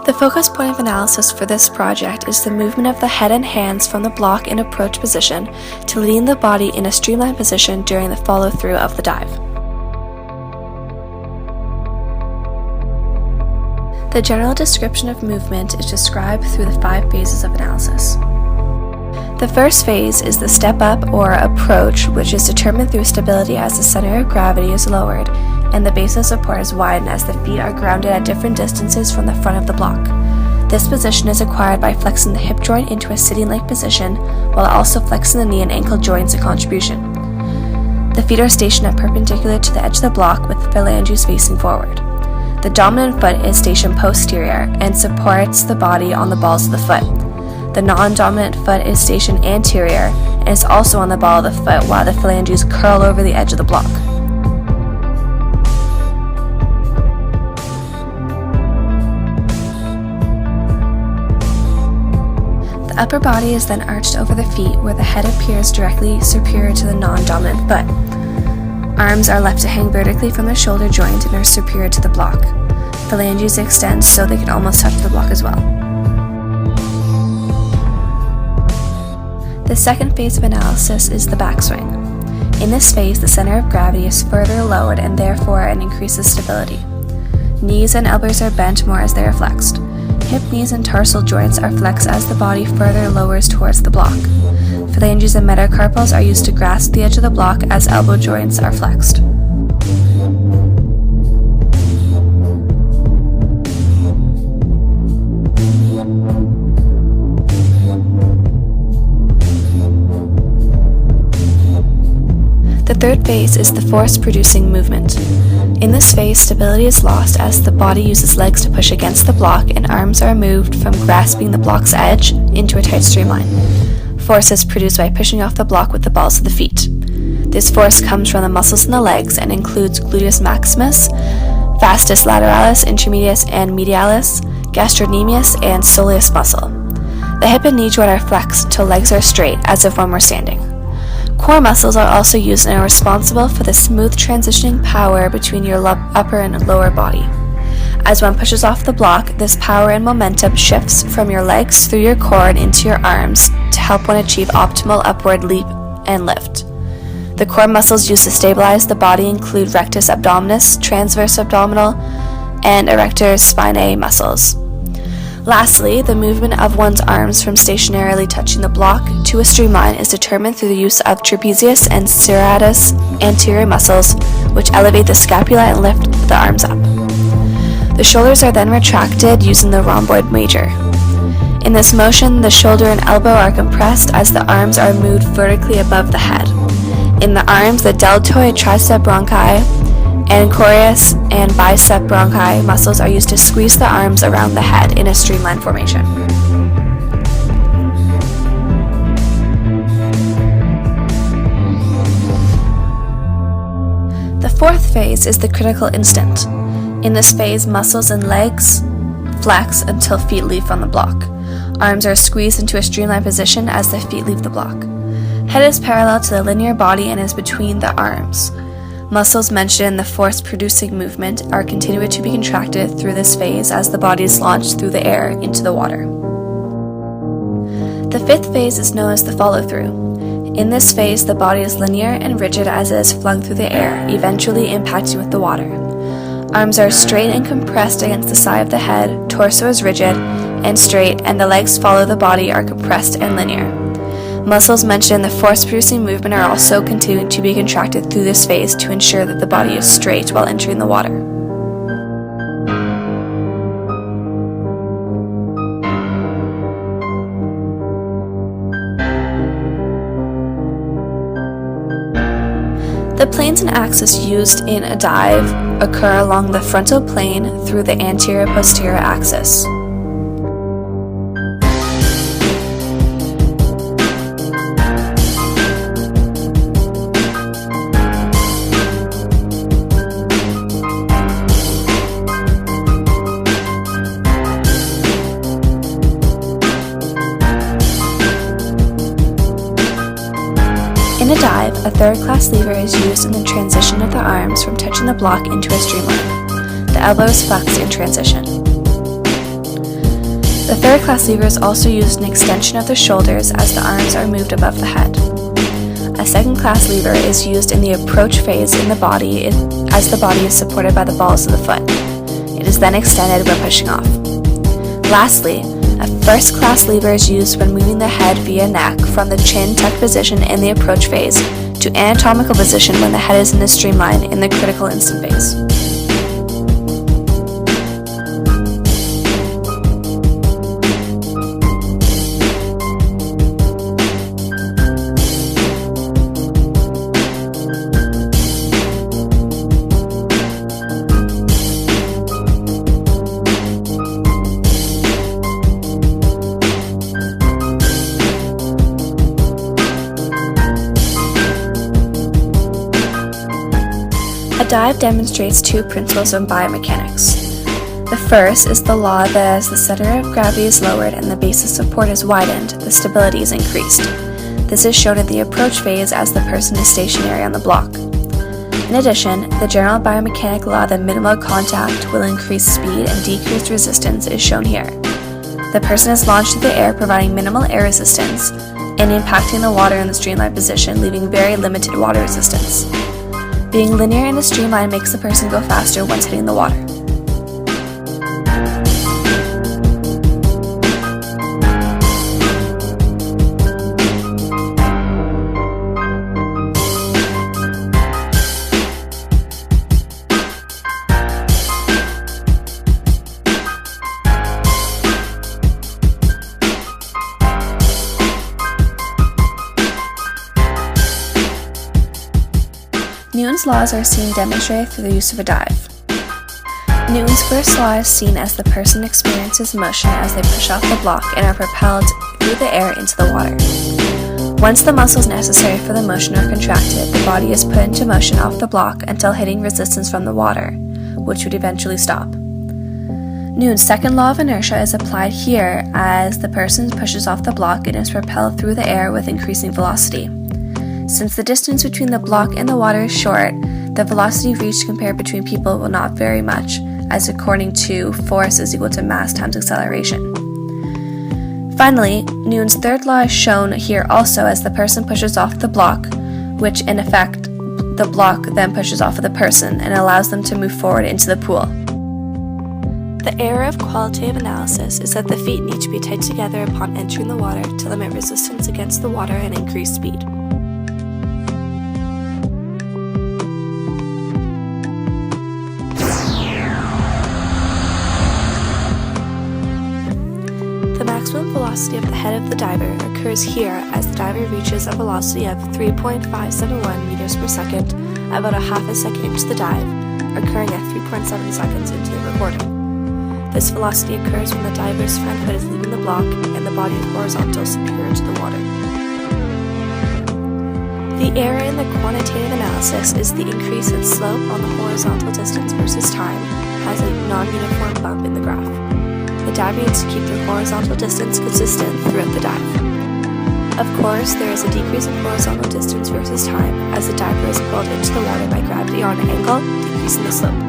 The focus point of analysis for this project is the movement of the head and hands from the block in approach position to leading the body in a streamlined position during the follow-through of the dive. The general description of movement is described through the 5 phases of analysis. The first phase is the step up or approach, which is determined through stability as the center of gravity is lowered and the base of support is widened as the feet are grounded at different distances from the front of the block. This position is acquired by flexing the hip joint into a sitting-like position while also flexing the knee and ankle joints a contribution. The feet are stationed at perpendicular to the edge of the block with the phalanges facing forward. The dominant foot is stationed posterior and supports the body on the balls of the foot. The non-dominant foot is stationed anterior and is also on the ball of the foot while the phalanges curl over the edge of the block. The upper body is then arched over the feet where the head appears directly superior to the non-dominant foot. Arms are left to hang vertically from the shoulder joint and are superior to the block. Phalanges extend so they can almost touch the block as well. The second phase of analysis is the backswing. In this phase, the center of gravity is further lowered and therefore it increases stability. Knees and elbows are bent more as they are flexed. Hip, knees, and tarsal joints are flexed as the body further lowers towards the block. Phalanges and metacarpals are used to grasp the edge of the block as elbow joints are flexed. The third phase is the force-producing movement. In this phase, stability is lost as the body uses legs to push against the block and arms are moved from grasping the block's edge into a tight streamline. Force is produced by pushing off the block with the balls of the feet. This force comes from the muscles in the legs and includes gluteus maximus, vastus lateralis, intermedius and medialis, gastrocnemius, and soleus muscle. The hip and knee joint are flexed until legs are straight, as if one were standing. Core muscles are also used and are responsible for the smooth transitioning power between your upper and lower body. As one pushes off the block, this power and momentum shifts from your legs through your core and into your arms to help one achieve optimal upward leap and lift. The core muscles used to stabilize the body include rectus abdominis, transverse abdominal, and erector spinae muscles. Lastly, the movement of one's arms from stationarily touching the block to a streamline is determined through the use of trapezius and serratus anterior muscles, which elevate the scapula and lift the arms up. The shoulders are then retracted using the rhomboid major. In this motion, the shoulder and elbow are compressed as the arms are moved vertically above the head. In the arms, the deltoid, tricep bronchi, ancoraeus and bicep bronchi muscles are used to squeeze the arms around the head in a streamlined formation. The fourth phase is the critical instant. In this phase, muscles and legs flex until feet leave from the block. Arms are squeezed into a streamlined position as the feet leave the block. Head is parallel to the linear body and is between the arms. Muscles mentioned in the force-producing movement are continued to be contracted through this phase as the body is launched through the air into the water. The fifth phase is known as the follow-through. In this phase, the body is linear and rigid as it is flung through the air, eventually impacting with the water. Arms are straight and compressed against the side of the head, torso is rigid and straight, and the legs follow the body are compressed and linear. Muscles mentioned in the force-producing movement are also continuing to be contracted through this phase to ensure that the body is straight while entering the water. The planes and axis used in a dive occur along the frontal plane through the anterior-posterior axis. In a dive, a third-class lever is used in the transition of the arms from touching the block into a streamline. The elbow is flexed in transition. The third-class lever is also used in extension of the shoulders as the arms are moved above the head. A second-class lever is used in the approach phase in the body as the body is supported by the balls of the foot. It is then extended when pushing off. Lastly, a first-class lever is used when moving the head via neck from the chin tuck position in the approach phase to anatomical position when the head is in a streamline in the critical instant phase. A dive demonstrates two principles of biomechanics. The first is the law that as the center of gravity is lowered and the base of support is widened, the stability is increased. This is shown in the approach phase as the person is stationary on the block. In addition, the general biomechanic law that minimal contact will increase speed and decrease resistance is shown here. The person is launched through the air, providing minimal air resistance and impacting the water in the streamline position, leaving very limited water resistance. Being linear in a streamline makes the person go faster once hitting the water. Newton's laws are seen demonstrated through the use of a dive. Newton's first law is seen as the person experiences motion as they push off the block and are propelled through the air into the water. Once the muscles necessary for the motion are contracted, the body is put into motion off the block until hitting resistance from the water, which would eventually stop. Newton's second law of inertia is applied here as the person pushes off the block and is propelled through the air with increasing velocity. Since the distance between the block and the water is short, the velocity reached compared between people will not vary much, as according to force is equal to mass times acceleration. Finally, Newton's third law is shown here also as the person pushes off the block, which in effect, the block then pushes off of the person and allows them to move forward into the pool. The error of qualitative analysis is that the feet need to be tied together upon entering the water to limit resistance against the water and increase speed. The maximum velocity of the head of the diver occurs here as the diver reaches a velocity of 3.571 meters per second, about a half a second into the dive, occurring at 3.7 seconds into the recording. This velocity occurs when the diver's front foot is leaving the block and the body is horizontal superior to the water. The error in the quantitative analysis is the increase in slope on the horizontal distance versus time has a non-uniform bump in the graph. The diver needs to keep the horizontal distance consistent throughout the dive. Of course, there is a decrease in horizontal distance versus time as the diver is pulled into the water by gravity on an angle, decreasing the slope.